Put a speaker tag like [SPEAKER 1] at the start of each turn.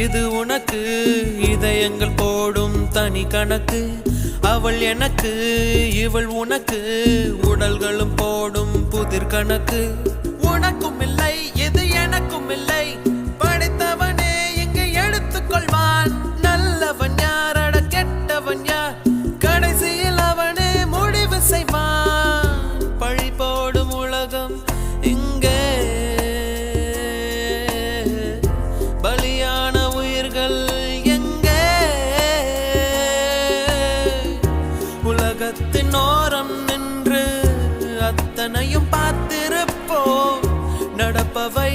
[SPEAKER 1] இது உனக்கு இதயங்கள் போடும் தனி கணக்கு. அவள் எனக்கு இவள் உனக்கு உடல்களும் போடும் புதிர் கணக்கு. உனக்கும் இல்லை இது எனக்கும் இல்லை, படைத்தவனே இங்கு எடுத்துக்கொள்வான். நல்லவன் யாரட கெட்டவன் யார், கடைசியில் அவனே முடிவு செய்வான். பழி போடும் உலகம் இங்கே, பலியான உயிர்கள் எங்கே? உலகத்தின் ஓரம் நின்று அத்தனையும் பார்த்திருப்போம். நடப்பவை